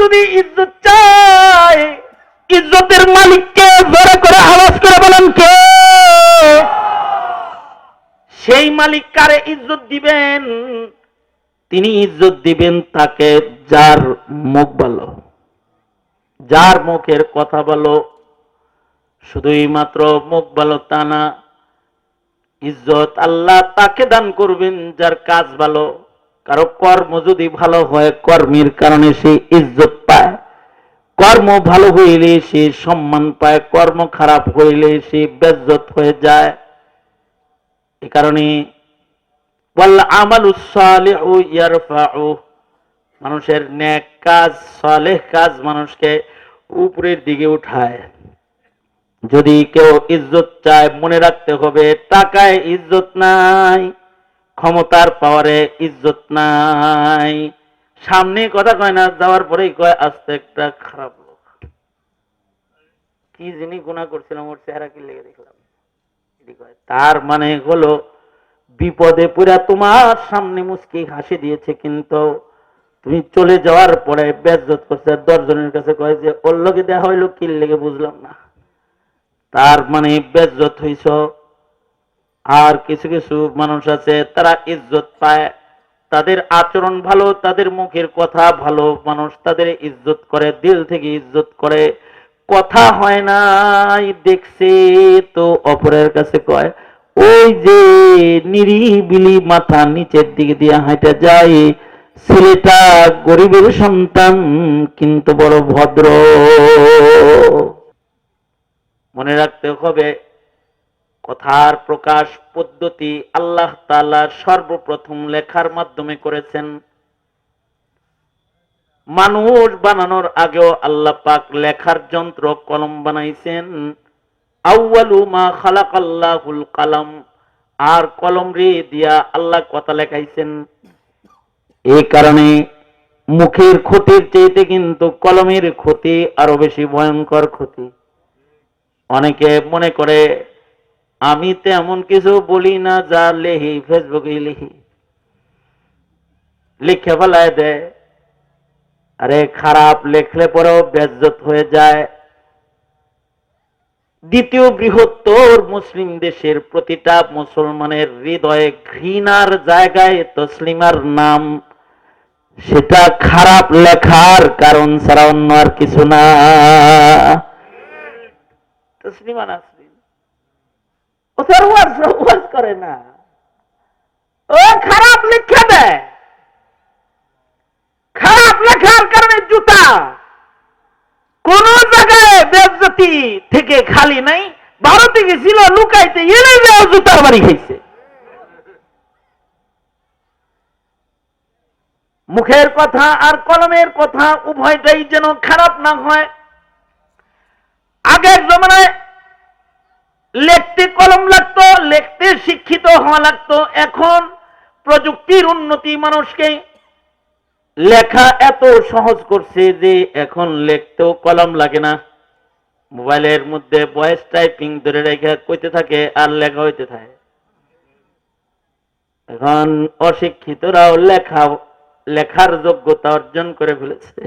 যদি ইজ্জত চায়, ইজ্জতের মালিককে জোরে করে আওয়াজ করে বলেন কে? সেই মালিক কারে ইজ্জত দিবেন? তিনি ইজ্জত দিবেন তাকে যার মুখ ভালো, যার মুখের কথা ভালো। শুধুই মাত্র মুখ ভালো তা না, ইজ্জত আল্লাহ তাকে দান করবেন যার কাজ ভালো। কারো কর্ম যদি ভালো হয়, কর্মের কারণে সে ইজ্জত পায়। কর্ম ভালো হইলে সে সম্মান পায়, কর্ম খারাপ হইলে সে বেজ্জত হয়ে যায়। এ কারণে ওয়াল আমালুস সালিহু ইয়ারফাউ, মানুষের নেক কাজ, সালেহ কাজ মানুষকে উপরের দিকে উঠায়। যদি কেউ ইজ্জত চায়, মনে রাখতে হবে টাকায় ইজ্জত নাই, ক্ষমতার পাওয়ারে ইজ্জত নাই। সামনে কথা কয় না, যাওয়ার পরেই কয় আস্তে একটা খারাপ লোক, কি যিনি গুনাহ করছিলাম ওর চেহারা কি লেগে দেখলাম। তার মানে হলো বিপদে পড়ে তোমার সামনে মুচকি হাসি দিয়েছে, কিন্তু তুমি চলে যাওয়ার পরে বেজ্জত করছে। 10 জনের কাছে কয় যে ওর লোকে দেখা হইলো, কি লেগে বুঝলাম না। তার মানে বেজ্জত হইছ। আর কিছু কিছু মানুষ আছে তারা ইজ্জত পায়, তাদের আচরণ ভালো, তাদের মুখের কথা ভালো, মানুষ তাদের ইজ্জত করে, দিল থেকে ইজ্জত করে। কথা হয় নাই দেখছে তো অপরের কাছে কয়, ওই যে নিরিবিলি মাথা নিচের দিকে দিয়ে হাঁটে যায়, ছেলেটা গরিবের সন্তান কিন্তু বড় ভদ্র। মনে রাখতে হবে কথার প্রকাশ পদ্ধতি আল্লাহ তাআলা সর্বপ্রথম লেখার মাধ্যমে করেছেন। মানুষ বানানোর আগেও আল্লাহ পাক লেখার যন্ত্র কলম বানাইছেন। আউয়ালু মা খালাকাল্লাহুল কালাম, আর কলম রে দিয়া আল্লাহ কথা লেখাইছেন। এই কারণে মুখের ক্ষতির চাইতে কিন্তু কলমের ক্ষতি আরো বেশি ভয়ঙ্কর ক্ষতি। অনেকে মনে করে আমি তেমন কিছু বলি না, যা লেহি ফেসবুকে লিখি, লিখে ফেলায় দেয়। আরে খারাপ লেখলে পরেও বেজ্জত হয়ে যায়। দ্বিতীয় বৃহত্তর মুসলিম দেশের প্রতিটা মুসলমানের হৃদয়ে ঘৃণার জায়গায় তসলিমার নাম, সেটা খারাপ লেখার কারণ ছাড়া অন্য আর কিছু না। তসলিমা নাসরিন ও তার ওয়াজ করে না, ও খারাপ লেখা দেয়। খারাপ লেখার কারণে জুতা কোন জায়গায় বেজ্জতি থেকে খালি নাই। ভারতে গেছিল লুকাইতে, এনে যাও জুতার বাড়ি খাইছে। মুখের কথা আর কলমের কথা উভয়টাই যেন খারাপ না হয়। আগের জমানায় লিখতে কলম লাগতো, লিখতে শিক্ষিত হওয়া লাগতো। এখন প্রযুক্তির উন্নতি মানুষকে লেখা এত সহজ করছে যে এখন লিখতেও কলম লাগে না। মোবাইলের মধ্যে ভয়েস টাইপিং ধরে রেখে কইতে থাকে আর লেখা হইতে থাকে। এখন অশিক্ষিতরাও লেখার যোগ্যতা অর্জন করে ফেলেছে।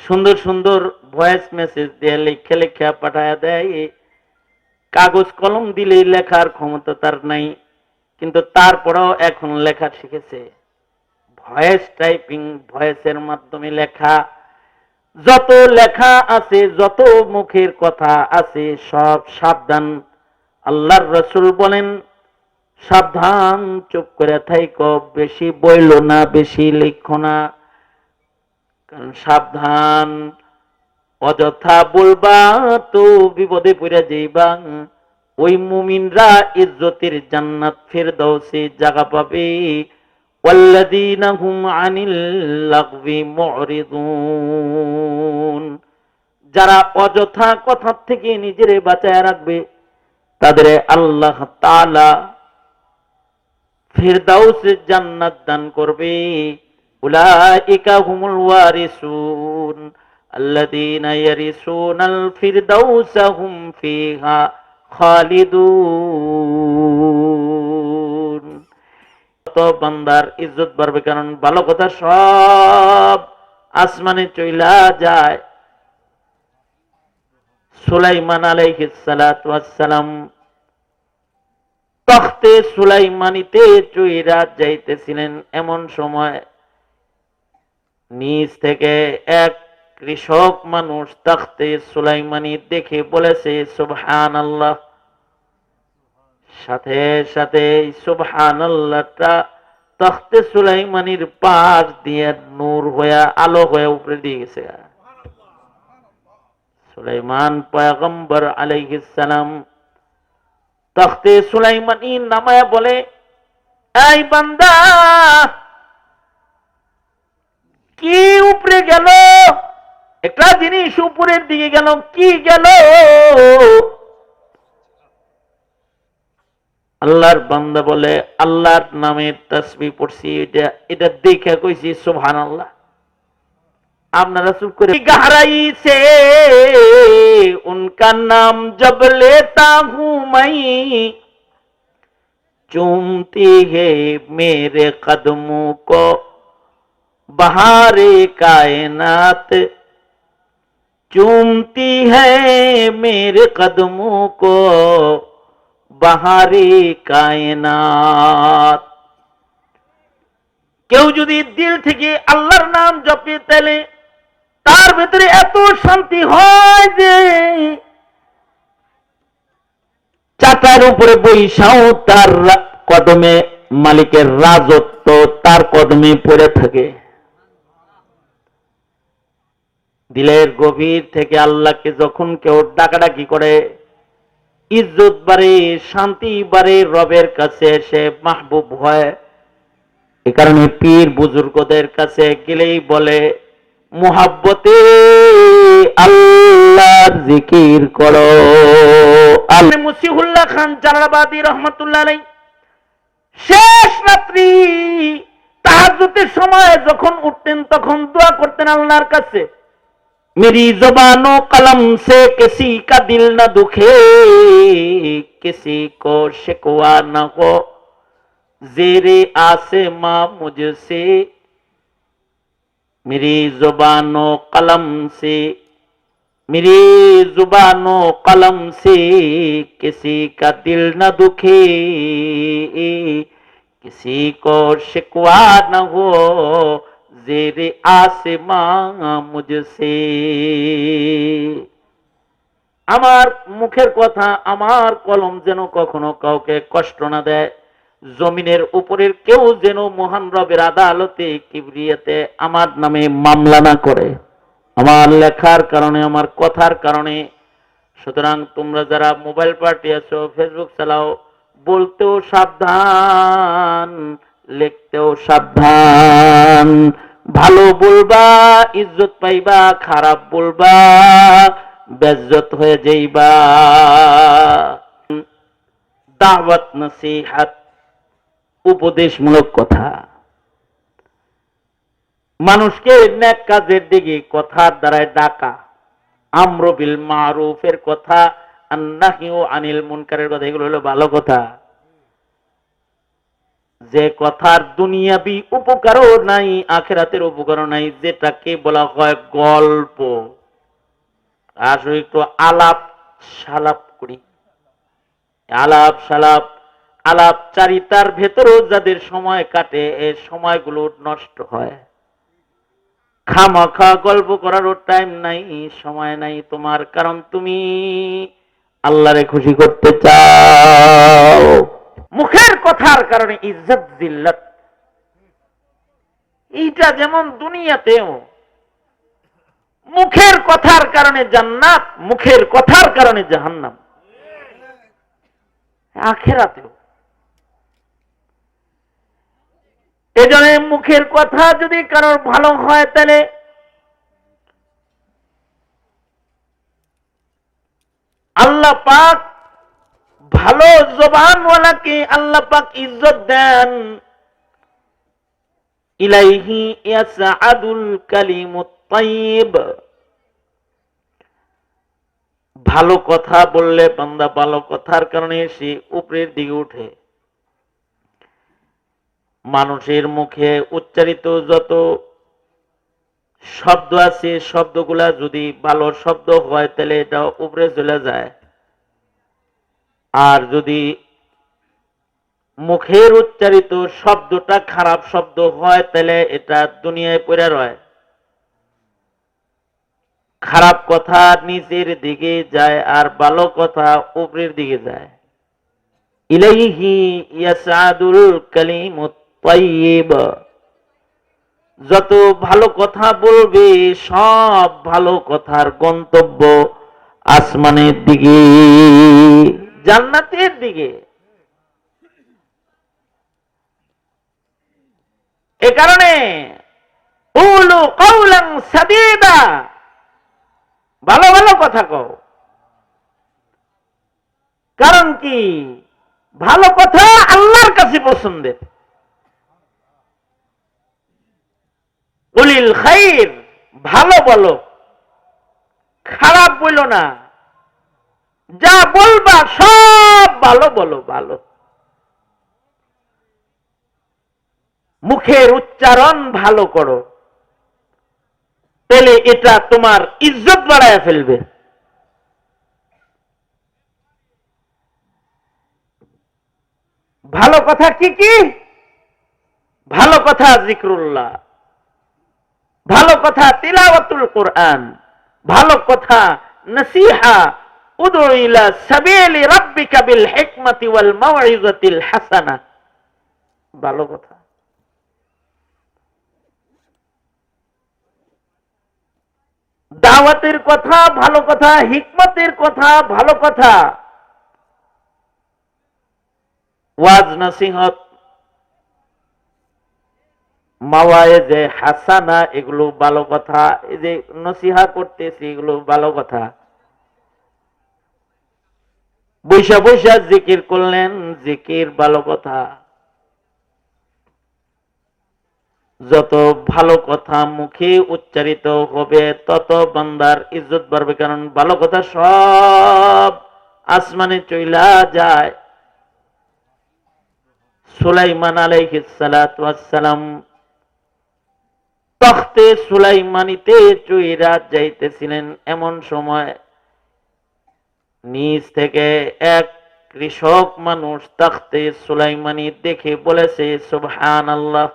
সুন্দর সুন্দর ভয়েস মেসেজ দিয়ে লিখে লিখে পাঠায় দেয়। কাগজ কলম দিলেই লেখার ক্ষমতা তার নাই, কিন্তু তারপরেও এখন লেখা শিখেছে। ভয়েস টাইপিং, ভয়েসের মাধ্যমে লেখা। যত লেখা আছে, যত মুখের কথা আছে, সব সাবধান। আল্লাহর রাসূল বলেন সাবধান, চুপ করে থাইকো, বেশি বইলো না, বেশি লিখো না। কারণ সাবধান, অযথা বলবা তো বিপদে পড়ে যাইবা। ওই মুমিনরা ইজ্জতের জান্নাত ফিরদাউসে জায়গা পাবে। ওয়াল্লাযীনা হুম আনিল লাগবি মুরিদুন, যারা অযথা কথা থেকে নিজেরে বাঁচায় রাখবে তাদের আল্লাহ তাআলা ফিরদাউসে জান্নাত দান করবে। উলাইকা হুমুল ওয়ারিসুন আল্লাযীনা ইয়ারিসুনাল ফিরদাউসা হুম ফিহা খালিদুন। তো বান্দার ইজ্জত বাড়বে, কারণ ভালো কথা সব আসমানে চইলা যায়। সুলাইমান আলাইহিস সালাতু ওয়াস সালাম তখতে সুলাইমানিতে চইরা যাইতেছিলেন, এমন সময় নিচ থেকে এক কৃষক মানুষ তখতে সুলাইমানি দেখে বলেছে সুবহানাল্লাহ। সাথে সাথে সুবহানাল্লাহটা তখতে সুলাইমানির পাশ দিয়ে নূর হয়ে আলো হয়ে উপরে দিয়ে গেছে। সুলাইমান পয়গম্বর আলাইহিস সালাম তখতে সুলাইমানি নামায়া বলে, এই বান্দা কি উপরে গেল? একটা জিনিস উপরের দিকে গেল, কি গেল? আল্লাহর বান্দা বলে, আল্লাহর নামের তাসবিহ পড়ছি, এটা দেখে কইছি সুবহানাল্লাহ। আপনারা চুপ করে। গহরাই সে উনকা নাম জব লেতা হুঁ মাই, চুমতি হে মেরে কদমোं को बहारे कायनात, चूमती है मेरे कदमों को बहारे कायनात। কেউ যদি দিল থেকে আল্লাহর নাম জপে তাহলে তার ভিতরে এত শান্তি হয় যে চাকার উপরে বৈশাও তার কদমে মালিকের রাজত্ব তার কদমে পড়ে থাকে। দিলের গভীর থেকে আল্লাহকে যখন কেউ ডাকাডাকি করে, ইজ্জত বাড়ে, শান্তি বাড়ে, রবের কাছে এসে মাহবুব হয়। এ কারণে পীর বুজুর্গদের কাছে গেলেই বলে, মুহাব্বতে আল্লাহর জিকির করো। মুসিহুল্লাহ খান জালালাবাদী রহমাতুল্লাহ আলাইহি শেষ রাত্রি তাহাজ্জুদের সময় যখন উঠতেন তখন দোয়া করতেন আল্লাহর কাছে, मेरी ज़ुबानो कलम से किसी का दिल न दुखे, किसी को शिकवा न हो, ज़ेरे आसमां मुझसे। मेरी ज़ुबानो कलम से, मेरी ज़ुबानो कलम से किसी का दिल न दुखे, किसी को शिकवा न हो, জেরে আসমান মুঝসে। আমার মুখের কথা, আমার কলম যেন কখনো কাউকে কষ্ট না দেয়। জমিনের উপরের কেউ যেন মহান রবের আদালতে কিবরিয়াতে আমার নামে মামলা না করে, আমার লেখার কারণে, আমার কথার কারণে। সুতরাং তোমরা যারা মোবাইল পার্টি আছো, ফেসবুক চালাও, বলতেও সাবধান, লিখতেও সাবধান। ভালো বলবা ইজ্জত পাইবা, খারাপ বলবা বেজ্জত হয়ে যাইবা। দাওয়াত নসিহত উপদেশমূলক কথা, মানুষকে নেক কাজের দিকে কথার দ্বারায় ডাকা, আমর বিল মারুফের কথা, নাহি আনিল মুনকারের কথা, এগুলো হলো ভালো কথা। যে কথার দুনিয়াবি উপকারও নাই, আখিরাতের উপকারও নাই, যেটাকে বলা হয় গল্প। আসলে একটু আলাপ সালাপ করি, আলাপ সালাপ আলাপ চারিতার ভেতরেও যাদের সময় কাটে, এই সময়গুলো নষ্ট হয়। খামাখা গল্প করারও টাইম নাই, সময় নাই তোমার, কারণ তুমি আল্লাহরে খুশি করতে চাও। মুখের কথার কারণে ইজ্জত জিল্লাত, এইটা যেমন দুনিয়াতেও, মুখের কথার কারণে জান্নাত, মুখের কথার কারণে জাহান্নাম আখিরাতেও। এজন্য মুখের কথা যদি কারোর ভালো হয় তাহলে আল্লাহ পাক ভালো জবানওয়ালাকে আল্লাহ পাক ইজ্জত দেন। ইলাইহি ইয়াসআদুল কালিমুত তাইয়্যিব, ভালো কথা বললে বান্দা ভালো কথার কারণে সে উপরের দিকে উঠে। মানুষের মুখে উচ্চারিত যত শব্দ আছে, শব্দগুলা যদি ভালো শব্দ হয় তাহলে এটা উপরে চলে যায়, আর যদি মুখের উচ্চারিত শব্দটা খারাপ শব্দ হয় তাহলে এটা দুনিয়ায় পড়ে রয়। খারাপ কথা নিচের দিকে যায় আর ভালো কথা উপরের দিকে যায়। ইলাইহি ইয়াসআদুল কালিমুত তাইয়্যিব, যত ভালো কথা বলবে সব ভালো কথার গন্তব্য আসমানের দিকে, জান্নাতের দিকে। এ কারণে কুলু কাওলান সাদীদা, ভালো ভালো কথা কও। কারণ কি? ভালো কথা আল্লাহর কাছে পছন্দের। উলিল খাইর, ভালো বলো, খারাপ বলো না। যা বলবা সব ভালো বলো, ভালো। মুখের উচ্চারণ ভালো করো, তাহলে এটা তোমার ইজ্জত বাড়ায় ফেলবে। ভালো কথা কি কি? ভালো কথা জিক্রুল্লাহ, ভালো কথা তিলাওয়াতুল কোরআন, ভালো কথা নসিহা, উদউ ইলা সাবিলি রাব্বিকা বিল হিকমাতি ওয়াল মাউইযাতিল হাসানাহ, ভালো কথা। দাওয়াতের কথা ভালো কথা, হিকমতের কথা ভালো কথা, ওয়াজ নসিহত, মাওয়ায়েজে হাসানা, এগুলো ভালো কথা। এই যে নসিহা করতেছি এগুলো ভালো কথা। বৈশা বৈশা জিকির করলেন, জিকির ভালো কথা। যত ভালো কথা মুখে উচ্চারিত হবে তত বান্দার ইজ্জত বাড়বে, কারণ ভালো কথা সব আসমানে চইলা যায়। সুলাইমান আলাইহিস সালাতু ওয়াস সালাম তখতে সুলাইমানিতে চইরা যাইতেছিলেন, এমন সময় নিচ থেকে এক কৃষক মানুষ তখতে সুলাইমানি দেখে বলেছে সুবহানাল্লাহ।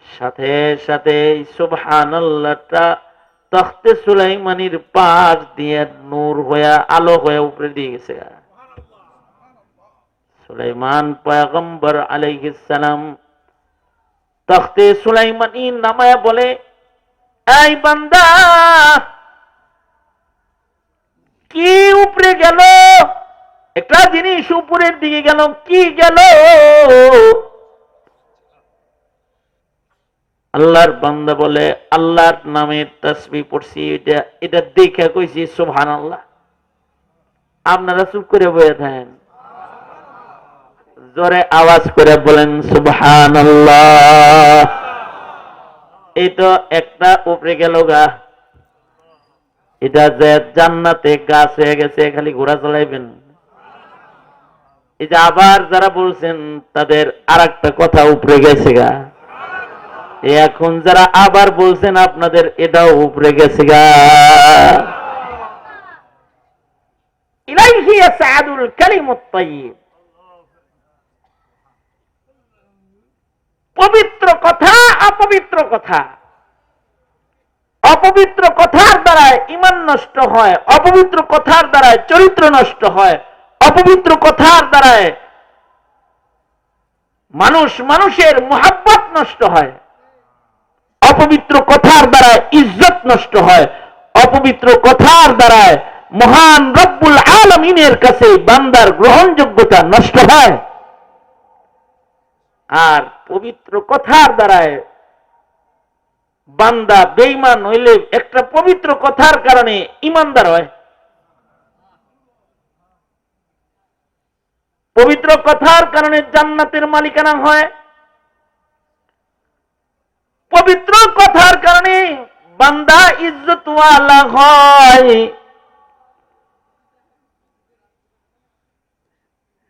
সাথে সাথে সুবহানাল্লাহটা তখতে সুলাইমানির পাশ দিয়ে নূর হয়ে আলো হয়ে উপরে দিয়ে গেছে। সুলাইমান পয়গম্বর আলাইহিস সালাম তখতে সুলাইমানি নামায়া বলে, এই বান্দা কি উপরে গেল? একটা জিনিস উপরের দিকে গেল, কি গেল? আল্লাহর বান্দা বলে, আল্লাহর নামের তাসবিহ পড়ছি, এটা দেখে কইছি সুবহানাল্লাহ। আপনারা চুপ করে বসে থাকেন, জোরে আওয়াজ করে বলেন সুবহানাল্লাহ। এই তো একটা উপরে গেল গা, এটা যে জান্নাতে গাছ হয়ে গেছে, খালি ঘোড়া চালাইবেন। এই যে আবার যারা বলছেন তাদের আর একটা কথা উপরে গেছে গা, এখন যারা আবার বলছেন আপনাদের এটাও উপরে গেছে গা। ইলাইহি ইয়াসআদুল কালিমুত তাইয়্যিব, পবিত্র কথা অপবিত্র কথা, অপবিত্র কথার দ্বারা ঈমান নষ্ট হয়, অপবিত্র কথার দ্বারা চরিত্র নষ্ট হয়, অপবিত্র কথার দ্বারা মানুষ মানুষের মুহাব্বত নষ্ট হয়, অপবিত্র কথার দ্বারা ইজ্জত নষ্ট হয়, অপবিত্র কথার দ্বারা মহান রব্বুল আলামিনের কাছে বান্দার গ্রহণযোগ্যতা নষ্ট হয়। আর পবিত্র কথার দ্বারা বান্দা বেঈমান হইলে একটা পবিত্র কথার কারণে ঈমানদার হয়। পবিত্র কথার কারণে জান্নাতের মালিকানা হয়, পবিত্র কথার কারণে বান্দা ইজ্জতওয়ালা হয়।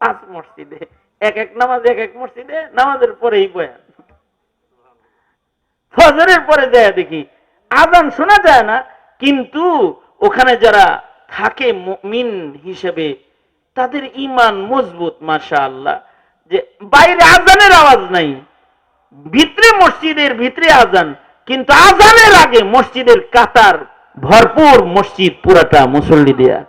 5 মসজিদে, এক এক নামাজ এক এক মসজিদে, নামাজের পরেই বয়ান। ফজরের পরে যায় দেখি আজান শোনা যায় না, কিন্তু ওখানে যারা থাকে মুমিন হিসেবে তাদের ঈমান মজবুত মাশাআল্লাহ, যে বাইরে আজানের আওয়াজ নাই, ভিতরে মসজিদের ভিতরে আজান, কিন্তু আজানের আগে মসজিদের কাতার ভরপুর, মসজিদ পুরাটা মুসল্লি দেয়া।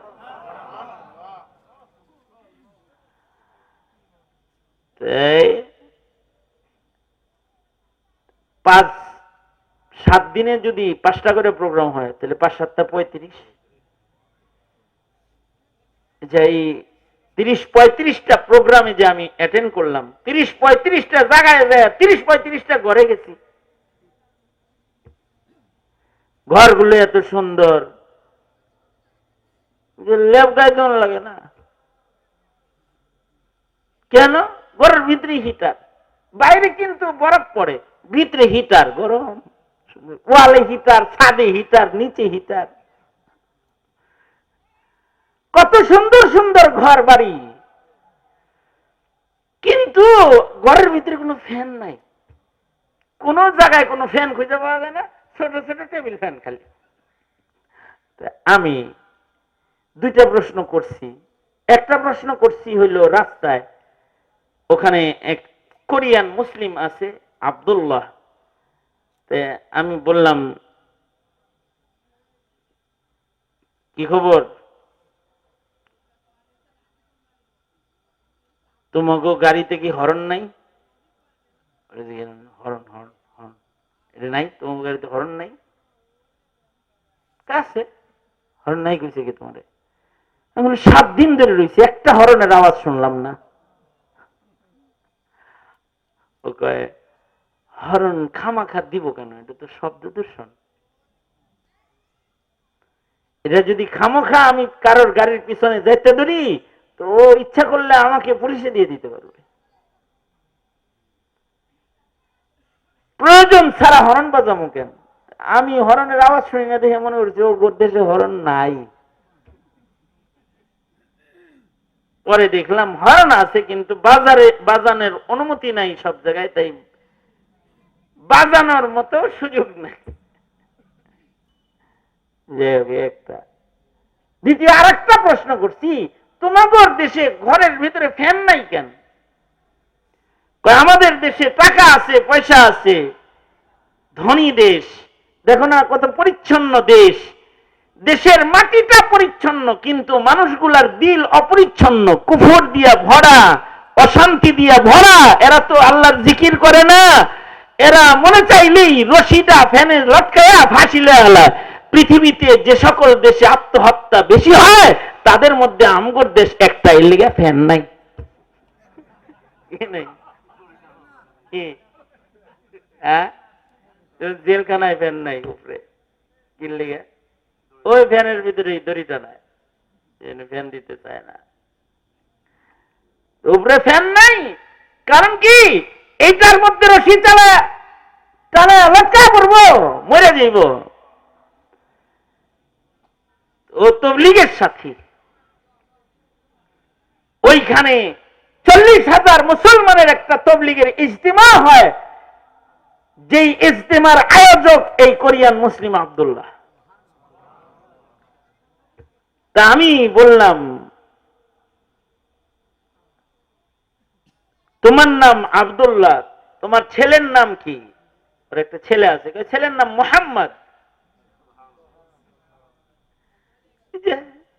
5-7 দিনে যদি 5টা করে প্রোগ্রাম হয় তাহলে 5-7টা 35, যে এই 30-35টা প্রোগ্রামে যে আমি অ্যাটেন্ড করলাম, 30-35টা জায়গায় যায় 30-35টা ঘরে গেছি। ঘরগুলো এত সুন্দর যে লেপ গায়ে দেওয়া লাগে না। কেন? ঘরের ভিতরে হিটার, বাইরে কিন্তু বরফ পড়ে, ভিতরে হিটার, গরম, ওয়ালে হিটার, ছাদে হিটার, নিচে হিটার। কত সুন্দর সুন্দর ঘর বাড়ি, কিন্তু ঘরের ভিতরে কোনো ফ্যান নাই, কোন জায়গায় কোনো ফ্যান খুঁজে পাওয়া যায় না, ছোট ছোট টেবিল ফ্যান খালি। আমি 2টা প্রশ্ন করছি। একটা প্রশ্ন করছি হইল রাস্তায়, ওখানে এক কোরিয়ান মুসলিম আছে আব্দুল্লাহ, আমি বললাম কি খবর, তোমাকে গাড়িতে কি হর্ন নাই? হর্ন হর্ন হর্ন এটা নাই, তোমার গাড়িতে হর্ন নাই? কাছে হর্ন নাই কইছে কি তোমারে? আমি বলি 7 দিন ধরে রয়েছে, একটা হর্নের আওয়াজ শুনলাম না। ও কয় হর্ন খামাখা দিব কেন, এটা তো শব্দ দূষণ। এটা যদি খামোখা আমি কারোর গাড়ির পিছনে যেতে ধরি তো ও ইচ্ছা করলে আমাকে পুলিশে দিয়ে দিতে পারবে। প্রয়োজন ছাড়া হর্ন বাজামো কেন? আমি হর্নের আওয়াজ শুনি না দেখে মনে করছি ও দেশে হর্ন নাই। পরে দেখলাম হর্ন আছে, কিন্তু বাজারে বাজানোর অনুমতি নাই সব জায়গায়, তাই বাজানোর মতো সুযোগ নাই। একটা দ্বিতীয় আরেকটা প্রশ্ন করছি, তোমাদের দেশে ঘরের ভিতরে ফ্যান নাই কেন? আমাদের দেশে টাকা আছে, পয়সা আছে, ধনী দেশ, দেখো না কত পরিচ্ছন্ন দেশ, দেশের মাটিটা পরিচ্ছন্ন, কিন্তু মানুষগুলার দিল অপরিচ্ছন্ন, কুফর দিয়া ভরা, অশান্তি দিয়া ভরা। এরা তো আল্লাহর জিকির করে না, এরা মনে চাইলেই রশিটা ফ্যানে লটকায়া ফাঁসি লয়া। পৃথিবীতে যে সকল দেশে আত্মহত্যা বেশি হয় তাদের মধ্যে আমগর দেশ একটা, এর লেগে ফ্যান নাই। জেলখানায় ফ্যান নাই উপরে, কি লেগে? ওই ফ্যানের ভিতরে দড়িটা নাই, ফ্যান দিতে চায় না, উপরে ফ্যান নাই। কারণ কি? এইটার মধ্যে রশি চালা টানা লটকা পড়বো, মরে যাইব। ও তবলিগের সাথী, ওইখানে 40,000 মুসলমানের একটা তবলিগের ইজতিমা হয়, যেই ইজতিমার আয়োজক এই কোরিয়ান মুসলিম আব্দুল্লাহ। তা আমি বললাম তোমার নাম আব্দুল্লাহ, তোমার ছেলের নাম কি? ওর একটা ছেলে আছে, ছেলের নাম মুহাম্মদ।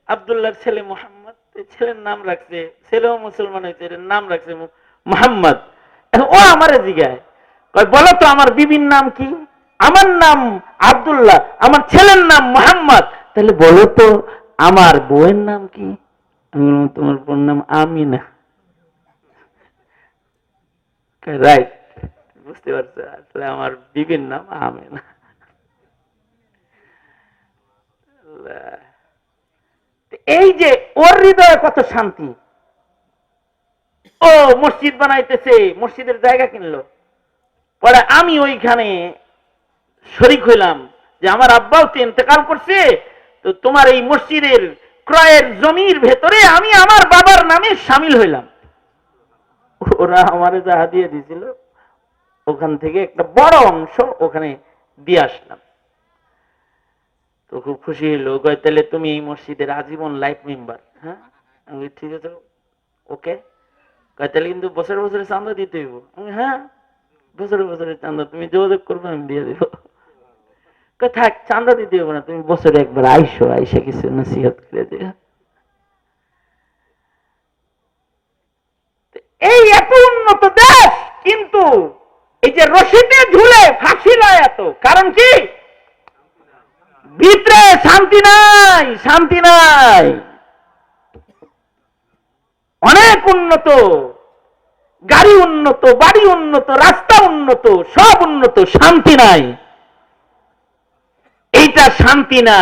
আব্দুল্লাহর ছেলে মুহাম্মদ, ছেলের নাম রাখছে, ছেলেও মুসলমান হয়েছে, নাম রাখছে মুহাম্মদ। ও আমারে জিগায়, বলো তো আমার বিবির নাম কি? আমার নাম আব্দুল্লাহ, আমার ছেলের নাম মুহাম্মদ। তাহলে বলো তো আমার বউয়ের নাম কি? তোমার বোন নাম আমিনা। রাইট, বুঝতে পারছো, আসলে আমার বিবির নাম আমিনা। এই যে ওর হৃদয়ে কত শান্তি, ও মসজিদ বানাইতেছে, মসজিদের জায়গা কিনলো। পরে আমি ওইখানে শরীক হইলাম যে আমার আব্বাও তো ইন্তেকাল করছে, তো তোমার এই মসজিদের ক্রয়ের জমির ভেতরে আমি আমার বাবার নামে সামিল হইলাম। ওরা আমারে যাহা দিয়ে দিছিল ওখান থেকে একটা বড় অংশ ওখানে দিয়ে আসলাম। তো খুব খুশি হলো, কয় তাহলে তুমি এই মসজিদের আজীবন লাইফ মেম্বার। হ্যাঁ, আমি ঠিক আছে, ওকে। কয় তাহলে কিন্তু বছরে বছরে চাঁদা দিতে হইব। হ্যাঁ, বছরে বছরে চাঁদা তুমি যোগাযোগ করবে, আমি দিয়ে দিব। থাক, চাঁদা দিতে হবে না, তুমি বছরে একবার আইসো, আইসা কিছু নসিহত করে দিও। এই এত উন্নত দেশ, কিন্তু এই যে রশিদে ঝুলে ফাঁসি লয় এত, কারণ কি? ভিতরে শান্তি নাই, শান্তি নাই। অনেক উন্নত, গাড়ি উন্নত, বাড়ি উন্নত, রাস্তা উন্নত, সব উন্নত, শান্তি নাই। এইটা শান্তি না,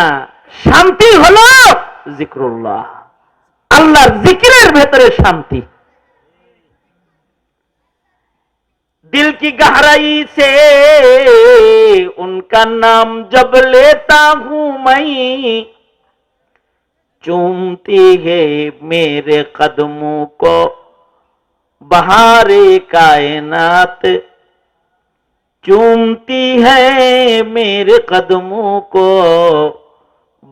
শান্তি হলো জিক্রুল্লাহ, আল্লাহর জিকিরের ভেতরে শান্তি। दिल की गहराई से उनका नाम जब लेता हूं मैं, चूमती है मेरे कदमों को बहारे कायनात, चूमती है मेरे कदमों को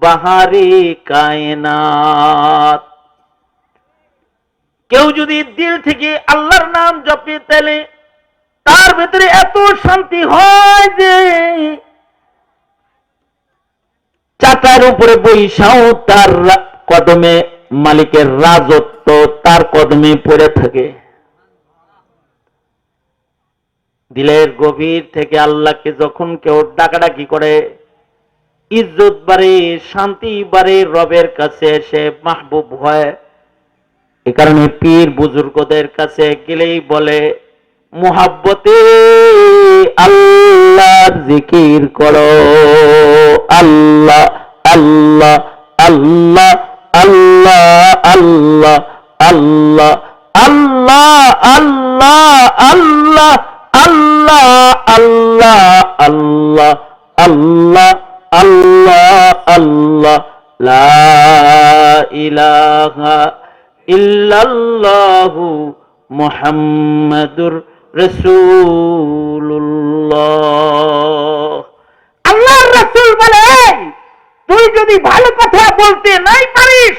बहारे कायनात। কেউ যদি দিল থেকে আল্লাহর নাম জপে তাহলে তার ভিতরে এত শান্তি হয় যে চাকার উপরে বৈশাও তার কদমে মালিকের রাজত্ব তার কদমে পড়ে থাকে। দিলের গভীর থেকে আল্লাহকে যখন কেউ ডাকাডাকি করে, ইজ্জত বাড়ে, শান্তি বাড়ে, রবের কাছে এসে মাহবুব হয়। এ কারণে পীর বুজুর্গদের কাছে গেলেই বলে, মুহাব্বতে আল্লাহর জিকির করো, আল্লাহ আল্লাহ আল্লাহ আল্লাহ আল্লাহ আল্লাহ আল্লাহ আল্লাহ আল্লাহ আল্লাহ আল্লাহ আল্লাহ আল্লাহ আল্লাহ আল্লাহ লা ইলাহা ইল্লাল্লাহু মুহাম্মাদুর রাসূলুল্লাহ। আল্লাহর রাসূল বলেন, তুই যদি ভালো কথা বলতে নাই পারিস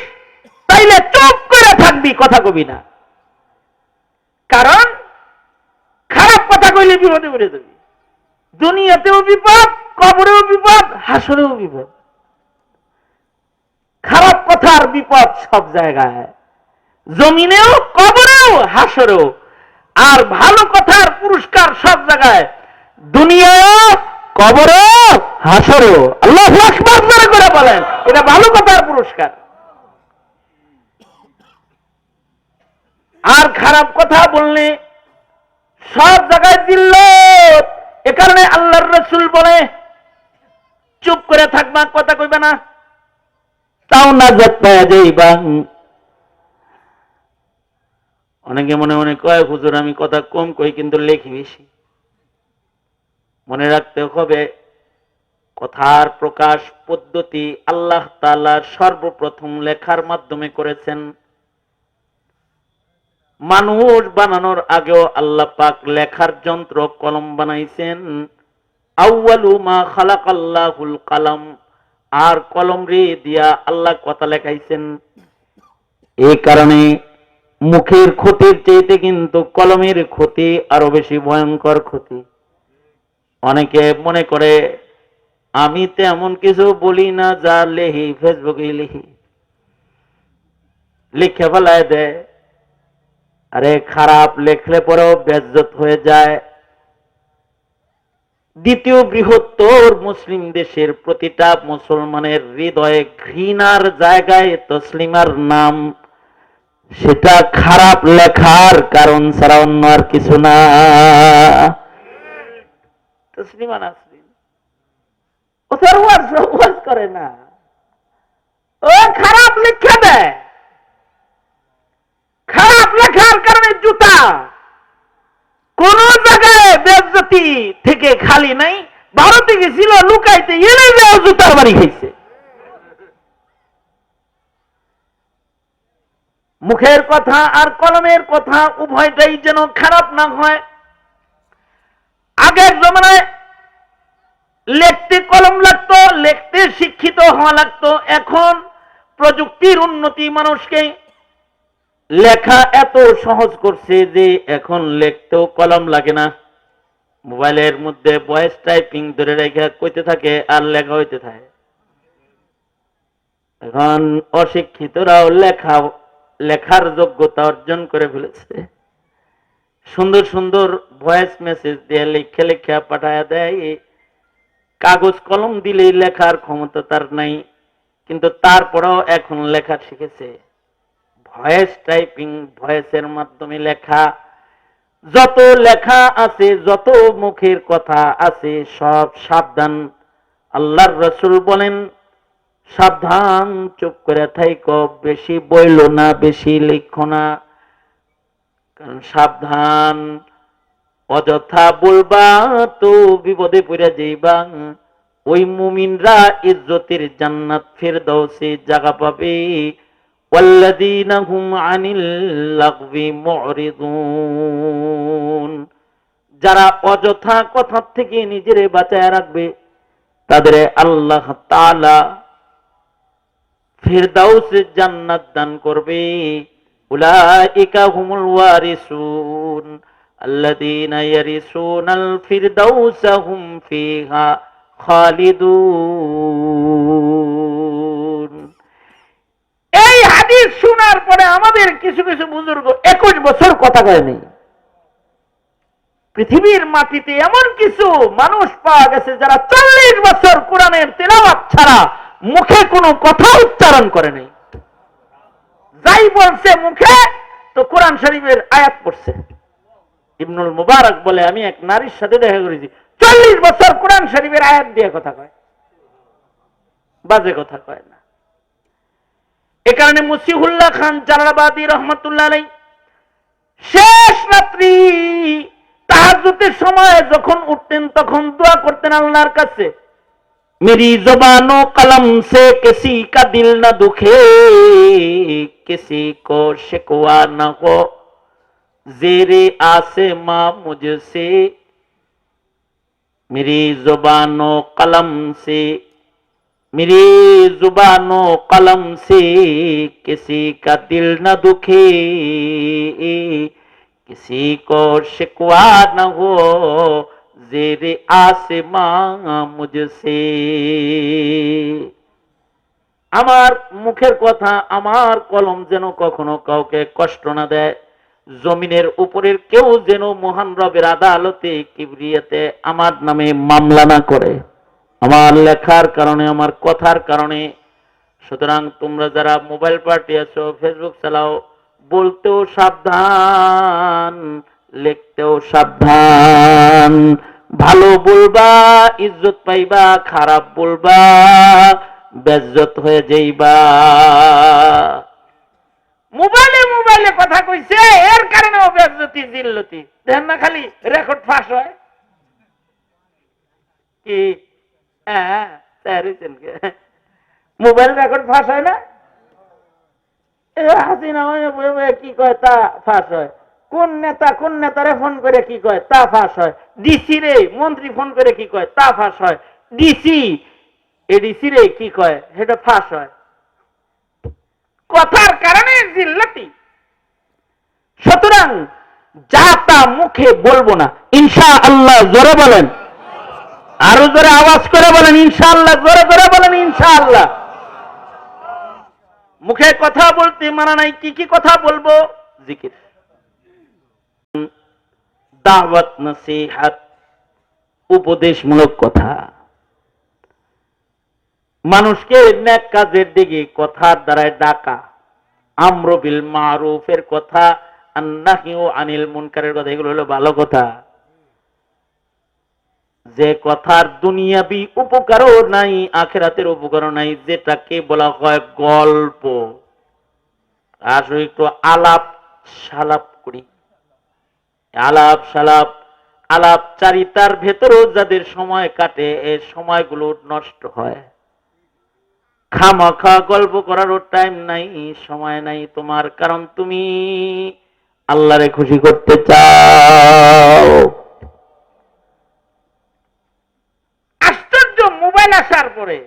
তাইলে চুপ করে থাকবি, কথা কবি না। কারণ খারাপ কথা কইলে বিপদে পড়ে যাবি। দুনিয়াতেও বিপদ, কবরেও বিপদ, হাসরেও বিপদ। খারাপ কথার বিপদ সব জায়গায়, জমিনেও, কবরেও, হাসরেও। আর ভালো কথার পুরস্কার সব জায়গায়, দুনিয়াও, কবরেও, হাসরেও। আল্লাহু আকবার করে বলেন, এটা ভালো কথার পুরস্কার। আর খারাপ কথা বললে সব জায়গায় জিল্লত। এ কারণে আল্লাহর রাসূল বলে, চুপ করে থাকবা, কথা কইবে না, তাও নাজাত পাওয়া যাইবা। অনেকে মনে মনে কয়, হুজুর আমি কথা কম কই কিন্তু লেখি বেশি। মনে রাখতে হবে, কথার প্রকাশ পদ্ধতি আল্লাহ তাআলা সর্বপ্রথম লেখার মাধ্যমে করেছেন। মানুষ বানানোর আগেও আল্লাহ পাক লেখার যন্ত্র কলম বানাইছেন। আউয়ালু মা খালাকাল্লাহুল কালাম, আর কলম রে দিয়া আল্লাহ কথা লেখাইছেন। এই কারণে মুখের ক্ষতির চাইতে কিন্তু কলমের ক্ষতি আরো বেশি ভয়ঙ্কর ক্ষতি। অনেকে মনে করে আমি তেমন কিছু বলি না, যা লেহি ফেসবুকে লিখি, লিখে ফেলায় দেয়। আরে খারাপ লেখলে পরেও বেজ্জত হয়ে যায়। দ্বিতীয় বৃহত্তর মুসলিম দেশের প্রতিটা মুসলমানের হৃদয়ে ঘৃণার জায়গায় তসলিমার নাম, সেটা খারাপ লেখার কারণ ছাড়া অন্য আর কিছু না। তসলিমা নাসরিন ও তার ওয়াজ করে না, ও খারাপ লেখা দেয়। খারাপ লেখার কারণে জুতা কোন জায়গায় বেজ্জতি থেকে খালি নাই। ভারতে গেছিল লুকাইতে, এনে জুতার বাড়ি খাইছে। মুখের কথা আর কলমের কথা উভয়টাই যেন খারাপ না হয়। আগের জমানায় লিখতে কলম লাগতো, লিখতে শিক্ষিত হওয়া লাগতো। এখন প্রযুক্তির উন্নতি মানুষকে লেখা এত সহজ করছে যে এখন লিখতেও কলম লাগে না। মোবাইলের মধ্যে ভয়েস টাইপিং ধরে রেখে কইতে থাকে আর লেখা হইতে থাকে। এখন অশিক্ষিতরাও লেখার যোগ্যতা অর্জন করে ফেলেছে। সুন্দর সুন্দর ভয়েস মেসেজ দিয়ে লিখে লিখে পাঠায় দেয়। কাগজ কলম দিলেই লেখার ক্ষমতা তার নাই, কিন্তু তারপরেও এখন লেখা শিখেছে। ভয়েস টাইপিং, ভয়েসের মাধ্যমে লেখা। যত লেখা আছে, যত মুখের কথা আছে, সব সাবধান। আল্লাহর রাসূল বলেন, সাবধান, চুপ করে থাইকো, বেশি বইলো না, বেশি লিখো না। কারণ সাবধান, অযথা বলবা তো বিপদে পড়ে যাইবা। ওই মুমিনরা ইজ্জতের জান্নাত ফিরদাউসে জায়গা পাবে। ওয়াল্লাযীনা হুম আনিল লাগবি মুরিদুন, যারা অযথা কথা থেকে নিজেরে বাঁচায় রাখবে তাদের আল্লাহ তাআলা ফিরদাউসে জান্নাত দান করবে। উলাইকা হুমুল ওয়ারিসুন আল্লাযীনা ইয়ারিসুনাল ফিরদাউসা হুম ফিহা খালিদুন। এই হাদিস শোনার পরে আমাদের কিছু কিছু বুজুর্গ 21 বছর কথা কয়নি। পৃথিবীর মাটিতে এমন কিছু মানুষ পাওয়া গেছে যারা 40 বছর কোরআনের তেলাওয়াত ছাড়া মুখে কোনো কথা উচ্চারণ করে নাই। যাই বলছে মুখে তো কোরআন শরীফের আয়াত পড়ছে। ইবনুল মুবারক বলে, আমি এক নারীর সাথে দেখা করেছি 40 বছর কোরআন শরীফের আয়াত দিয়ে কথা কয়, বাজে কথা কয় না। এ কারণে মুসিহুল্লাহ খান জালালাবাদী রহমাতুল্লাহ আলাইহি শেষ রাত্রি তাহাজ্জুদের সময় যখন উঠতেন তখন দোয়া করতেন আল্লাহর কাছে, मेरी जुबानों कलम से किसी का दिल न दुखे, किसी को शिकवा न हो, ज़ेरे आसमां मुझसे, मेरी जुबानों कलम से, मेरी जुबानों कलम से किसी का दिल न दुखे, किसी को शिकवा न हो, जेरे आसमां मुझसे। আমার মুখের কথা, আমার কলম যেন কখনো কাউকে কষ্ট না দেয়। জমিনের উপরের কেউ যেন মহান রবের আদালতে কিবরিয়াতে আমার নামে মামলা না করে, আমার লেখার কারণে, আমার কথার কারণে। সুতরাং তোমরা যারা মোবাইল পার্টি আছো, ফেসবুক চালাও, বলতেও সাবধান, লিখতেও সাবধান। ভালো বলবা ইজ্জত পাইবা, খারাপ বলবা বেজ্জত হয়ে যাইবা। মোবাইলে মোবাইলে কথা কইছে, এর কারণে বেজ্জতি জিল্লতি। দেখেন না খালি রেকর্ড ফাঁস হয় কি? মোবাইল রেকর্ড ফাঁস হয় না? হাসিনা কি কয় তা ফাঁস হয়। কোন নেতারে ফোন করে কি কয় তা ফাঁস হয়। ডিসি রে মন্ত্রী ফোন করে কি কয় তা ফাঁস হয়। ডিসি এডিসি রে কি কয় সেটা ফাঁস হয়। কথার কারণে জিল্লাতি। সুতরাং যা তা মুখে বলবো না, ইনশাআল্লাহ। জোরে বলেন, আরো জোরে আওয়াজ করে বলেন ইনশাআল্লাহ। জোরে জোরে বলেন ইনশাআল্লাহ। মুখে কথা বলতে মানা নাই। কি কি কথা বলবো? জিকির, দাওয়াত, নসিহত, উপদেশমূলক কথা, মানুষকে নেক কাজের দিকে কথার দ্বারায় ডাকা, আমরু বিল মারুফের কথা, আর নাহিউ আনিল মুনকারের কথা, এগুলো হলো ভালো কথা। যে কথার দুনিয়াবি উপকারও নাই, আখিরাতের উপকারও নাই, যেটাকে বলা হয় গল্প। আসলে একটু আলাপ সালাপ করি। আলাপ সালাপ, আলাপ চারিতার ভেতরেও যাদের সময় কাটে, এই সময়গুলো নষ্ট হয়। খামাখা গল্প করারও টাইম নাই, সময় নাই তোমার, কারণ তুমি আল্লাহরে খুশি করতে চাও। আশ্চর্য, মোবাইল আসার পরে,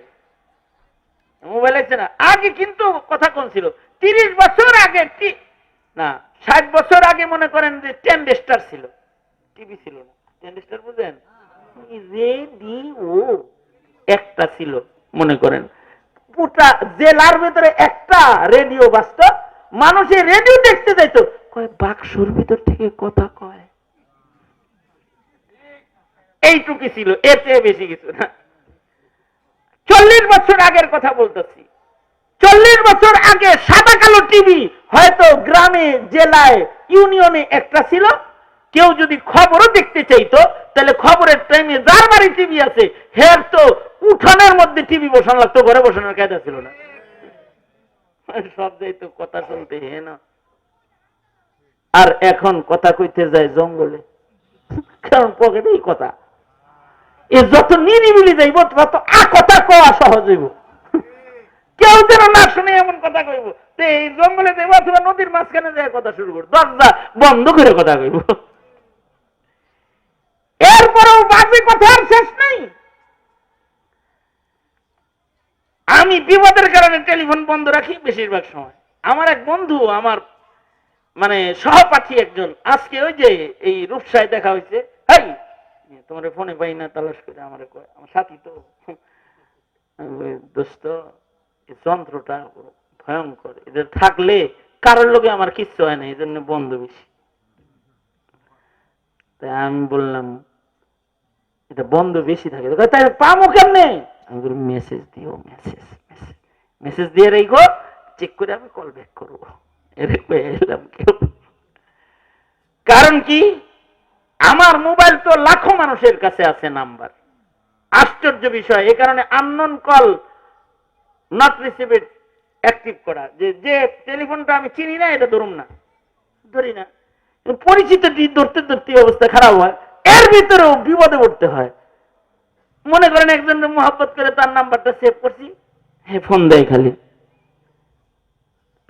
মোবাইল আছে না, আগে কিন্তু কথা কোন ছিল, 30 বছর আগে না 60 বছর আগে মনে করেন যে টেন্ডেস্টার ছিল, টিভি ছিল না। টেন্ডেস্টার বুঝেন? রেডিও একটা ছিল, মনে করেন পুরা জেলার ভিতরে একটা রেডিও বাজত, মানুষের রেডিও দেখতে যাইতো, কয় বাক্সর ভিতর থেকে কথা কয়, এইটুকু ছিল, এতে বেশি কিছু না। 40 বছর আগের কথা বলতেছি। 40 বছর আগে সাদা কালো টিভি হয়তো গ্রামে, জেলায়, ইউনিয়নে একটা ছিল। কেউ যদি খবরও দেখতে চাইতো, তাহলে খবরের টাইমে যার বাড়ি টিভি আছে হের তো উঠানের মধ্যে টিভি বসানো লাগতো, ঘরে বসানোর কায়দা ছিল না। সব যাইতো কথা শুনতে, হে না। আর এখন কথা কইতে যায় জঙ্গলে, কারণ পকেটেই কথা। এ যত নিরিবিলি যাইব তত কথা কওয়া সহজ হইব, কেউ যেন না শুনে এমন কথা কইব। এই জঙ্গলে যাইব অথবা নদীর মাঝখানে যায় কথা শুরু করব, দরজা বন্ধ করে কথা কইব। এরপরেও বাজে কথার শেষ নেই। আমি বিপদের কারণে টেলিফোন বন্ধ রাখি বেশিরভাগ সময়। আমার এক বন্ধু, আমার মানে সহপাঠী একজন, আজকে ওই যে এই রূপসায় দেখা হয়েছে, এই তোমার ফোনে পাই না, তালাশ করে আমার কয়, আমার সাথী তো, দোস্ত যন্ত্রটা ভয়ঙ্কর, এদের থাকলে কারোর লোকে আমার কিচ্ছু হয় না, এই জন্য বন্ধ বেশি। তাই আমি বললাম এটা বন্ধ বেশি থাকে, তাই পামো কেমনে? আমি বলি মেসেজ দিও, মেসেজ মেসেজ দিয়ে রেখো, চেক করে আমি কল ব্যাক করবো। এলাম কেউ, কারণ কি আমার মোবাইল তো লাখো মানুষের কাছে আছে নাম্বার। আশ্চর্য বিষয়, এই কারণে unknown call not received active করা, যে টেলিফোনটা আমি চিনি না এটা ধরুম না, ধরি না। পরিচিত ধরতে ধরতে অবস্থা খারাপ হয়, এর ভিতরেও বিপদে পড়তে হয়। মনে করেন একজন মহব্বত করে তার নাম্বারটা সেভ করছি, হ্যাঁ ফোন দেয় খালি।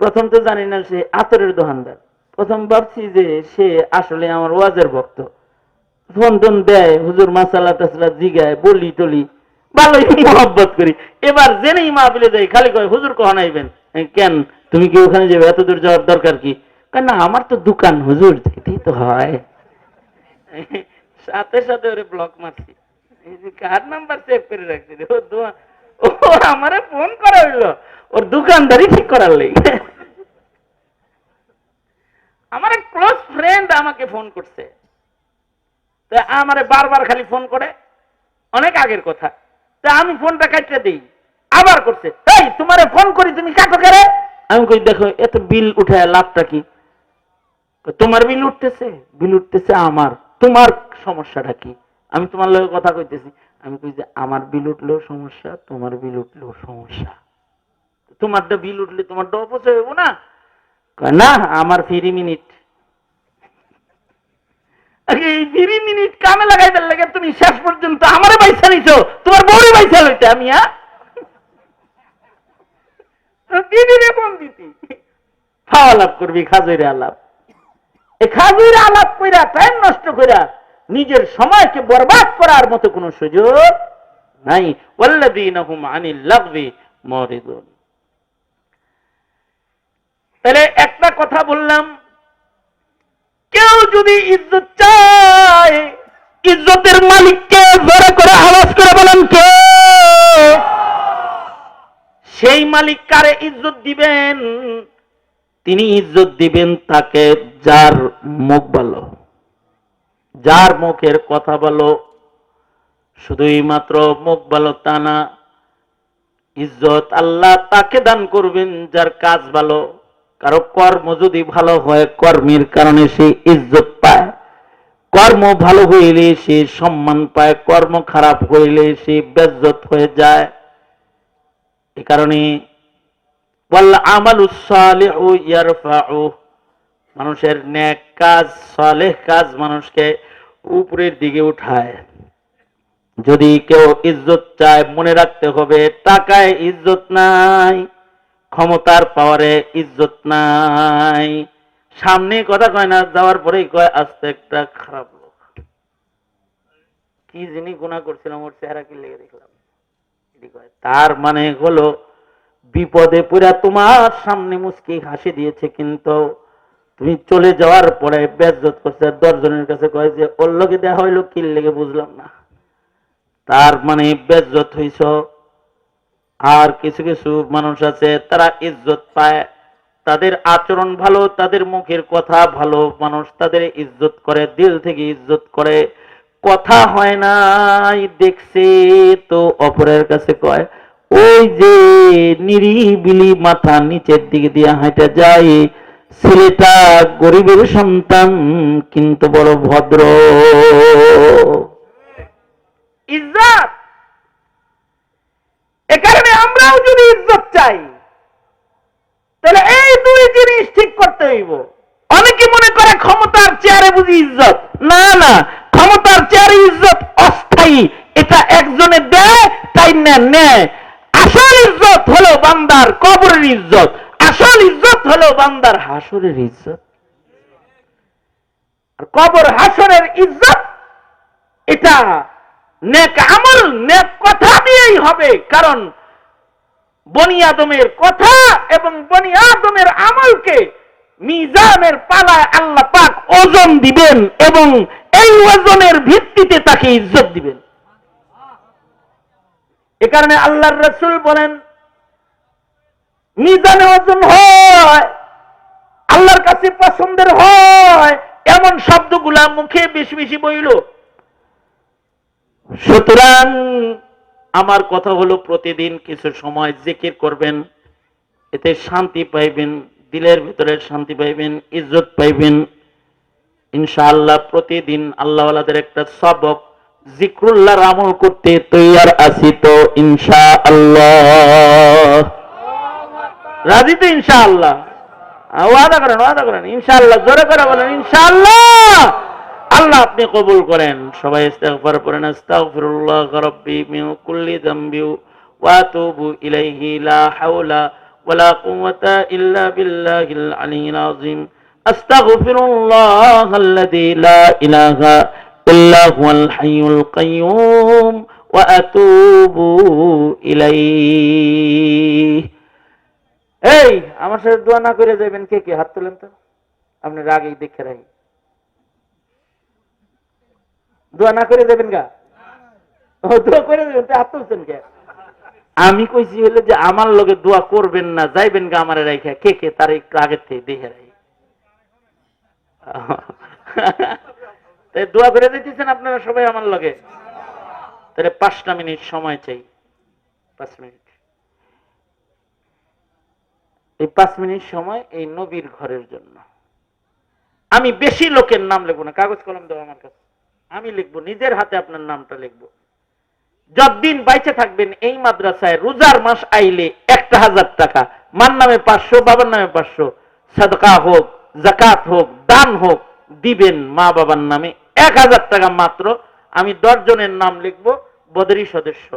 প্রথম তো জানি না সে আতরের দোকানদার, প্রথম ভাবছি যে সে আসলে আমার ওয়াজের ভক্ত, ফোন টোন দেয়, হুজুর মাসালা টাসালা জিগায়, বলি টলি, ভালোই মহব্বত করি। এবার জেনেই মাহফিলে যাই, খালি কয় হুজুর কখন আইবেন? কেন তুমি কি ওখানে যাবে, এত দূর যাওয়ার দরকার কি? না আমার তো দোকান হুজুর, যেতেই তো হয়। সাথে সাথে ওরে ব্লক মারছি, কার নাম্বার সেভ করে রাখছি, ও আমারে ফোন করা হইলো ওর দোকানদারি ঠিক করার লেগে। আমার এক ক্লোজ ফ্রেন্ড আমাকে ফোন করছে, তা আমারে বারবার খালি ফোন করে, অনেক আগের কথা। তা আমি ফোনটা কাটতে দিই, আবার করছে, এই তোমারে ফোন করি তুমি কাটো করে। আমি কই দেখো এত বিল উঠায় লাভটা কি? তোমার বিল উঠতেছে, বিল উঠতেছে আমার, তোমার সমস্যাটা কি? আমি তোমার লগে কথা কইতেছি, আমি কই যে আমার বিল উঠলেও সমস্যা, তোমার বিল উঠলেও সমস্যা। তোমারটা বিল উঠলে তোমারটা অপচয় হইব না? না আমার ফ্রি মিনিট, এই ফ্রি মিনিট কামে লাগাইতে লাগে তুমি শেষ পর্যন্ত আমারে পয়সা নিছো, তোমার বউরে পয়সা লইতে আমি দিদিরে ফোন দিতি, খাওয়া লাভ করবি খাজুরে আলাপ। এই খাজুরে আলাপ কইরা টাইম নষ্ট কইরা নিজের সময়কে বরবাদ করার মতো কোনো সুযোগ নাই। ওয়াল্লাযীনা হুম আনিল লাগবি মুরিদুন। তাহলে একটা কথা বললাম, কেউ যদি ইজ্জত চায়, ইজ্জতের মালিককে জোরে করে আওয়াজ করে বলেন কে? সেই মালিক কারে ইজ্জত দিবেন? তিনি ইজ্জত দিবেন তাকে যার মুখ ভালো, যার মুখের কথা ভালো। শুধুই মাত্র মুখ ভালো তা না, ইজ্জত আল্লাহ তাকে দান করবেন যার কাজ ভালো। কারো কর্ম যদি ভালো হয়, কর্মের কারণে সে ইজ্জত পায়, কর্ম ভালো হইলে সে সম্মান পায়, কর্ম খারাপ হইলে সে বেজ্জত হয়ে যায়। এ কারণে ওয়াল আমালুস সালিহু ইয়ারফাউ, মানুষের নেক কাজ, সালেহ কাজ মানুষকে উপরের দিকে উঠায়। যদি কেউ ইজ্জত চায় মনে রাখতে হবে, টাকায় ইজ্জত নাই, ক্ষমতার পাওয়ারে ইজ্জত নাই। সামনে কথা কয় না, যাওয়ার পরেই কয় আস্তে একটা খারাপ লোক, কি যিনি গুনাহ করছিলাম ওর চেহারা কি লেগে দেখলাম, তার মানে হলো বিপদে পড়া তোমার সামনে মুচকি হাসি দিয়েছে, কিন্তু তুমি চলে যাওয়ার পরে বেজ্জত করছে। 10 জনের কাছে কয় যে ওর লোকে দেখা হইলো কি লেগে বুঝলাম না, তার মানে বেজ্জত হইছ। আর কিছু কিছু মানুষ আছে তারা ইজ্জত পায়, তাদের আচরণ ভালো, তাদের মুখের কথা ভালো, মানুষ তাদের ইজ্জত করে, দিল থেকে ইজ্জত করে। কথা হয় নাই দেখছে তো অপরের কাছে কয়, ওই যে নিরিবিলি মাথা নিচের দিকে দিয়ে হাঁটা যায়, ছেলেটা গরিবের সন্তান কিন্তু বড় ভদ্র। ইজ্জত, এ কারণে আমরাও যদি ইজ্জত চাই তাহলে এই দুই জিনিস ঠিক করতে হইব। অনেকে মনে করে ক্ষমতার চেয়ারে বুঝি ইজ্জত, না না, ক্ষমতার চেয়ারে ইজ্জত অস্থায়ী, এটা একজনে দেয় তাই নেয়। আসল ইজ্জত হলো বান্দার কবরের ইজ্জত, আসল ইজ্জত হলো বান্দার হাসরের ইজ্জত। আর কবর হাসরের ইজ্জত এটা নেক আমল, নেক কথা দিয়েই হবে। কারণ বনি আদমের কথা এবং বনি আদমের আমলকে মিজানের পালায় আল্লাহ পাক ওজন দিবেন এবং এই ওজনের ভিত্তিতে তাকে ইজ্জত দিবেন। এ কারণে আল্লাহর রাসূল বলেন, মিজানে ওজন হয়, আল্লাহর কাছে পছন্দের হয় এমন শব্দগুলা মুখে বেশি বেশি বইল। সুতরাং আমার কথা হলো প্রতিদিন কিছু সময় জিকির করবেন, এতে শান্তি পাইবেন, দিলের ভিতরে শান্তি পাইবেন, ইজ্জত পাইবেন ইনশাআল্লাহ। প্রতিদিন আল্লাহওয়ালাদের একটা সবক, জিক্রুল্লাহর আমল করতে তৈয়ার আছি তো ইনশাআল্লাহ। রাজি তো ইনশাআল্লাহ? ওয়াদা করেন ইনশাআল্লাহ, জোরে করে বলেন ইনশাআল্লাহ। আল্লাহ আপনি কবুল করেন। সবাই ইস্তিগফার করেন, আস্তাগফিরুল্লাহ রাব্বি মিন কুল্লি যামবি ওয়া আতুবু ইলাইহি, লা হাওলা ওয়ালা কুওয়াতা ইল্লা বিল্লাহিল আলিয়্যিল আযীম। আস্তাগফিরুল্লাহাল্লাযী লা ইলাহা ইল্লা হুয়াল হাইয়ুল কাইয়্যুম ওয়া আতুবু ইলাইহি। এই আমার সাথে দোয়া না করে যাবেন কে কে? হাত তোলেন তো, আপনি আগেই দেখে রাখি। দোয়া না করে দেবেন গা? দোয়া করে দেবেন, হাত তুলছেন কে? আমি কইছি হলে যে আমার লগে দোয়া করবেন না, যাইবেন গা আমার রাইখা। কে কে তার একটু আগের থেকে দেখে রাখি। দোয়া করে দিতেছেন আপনারা সবাই আমার লগে? তাহলে 5টা মিনিট সময় চাই, 5 মিনিট। এই 5 মিনিট সময় এই নবীর ঘরের জন্য। আমি বেশি লোকের নাম লিখবো না, কাগজ কলম দেবো আমার কাছে, আমি লিখবো, নিজের হাতে আপনার নামটা লিখবো। যতদিন বাইচে থাকবেন এই মাদ্রাসায় রোজার মাস আইলে 1000 টাকা, মার নামে 500, বাবার নামে 500, সাদকা হোক, যাকাত হোক, দান হোক, দিবেন মা বাবার নামে 1000 টাকা মাত্র। আমি 10 জনের নাম লিখবো বদরি সদস্য,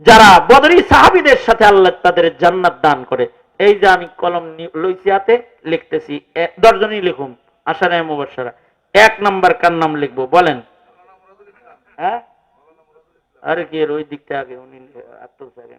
যারা বদরি সাহাবীদের সাথে আল্লাহ তাদের জান্নাত দান করে। এই যে আমি কলম লইছি হাতে, লিখতেছি, 10 জনই লিখুন। আশারায়ে মুবাশশারা। 1 নাম্বার কার নাম লিখবো বলেন? হ্যাঁ, আরে কি ওই দিকটা আগে উনি আত্মসাগে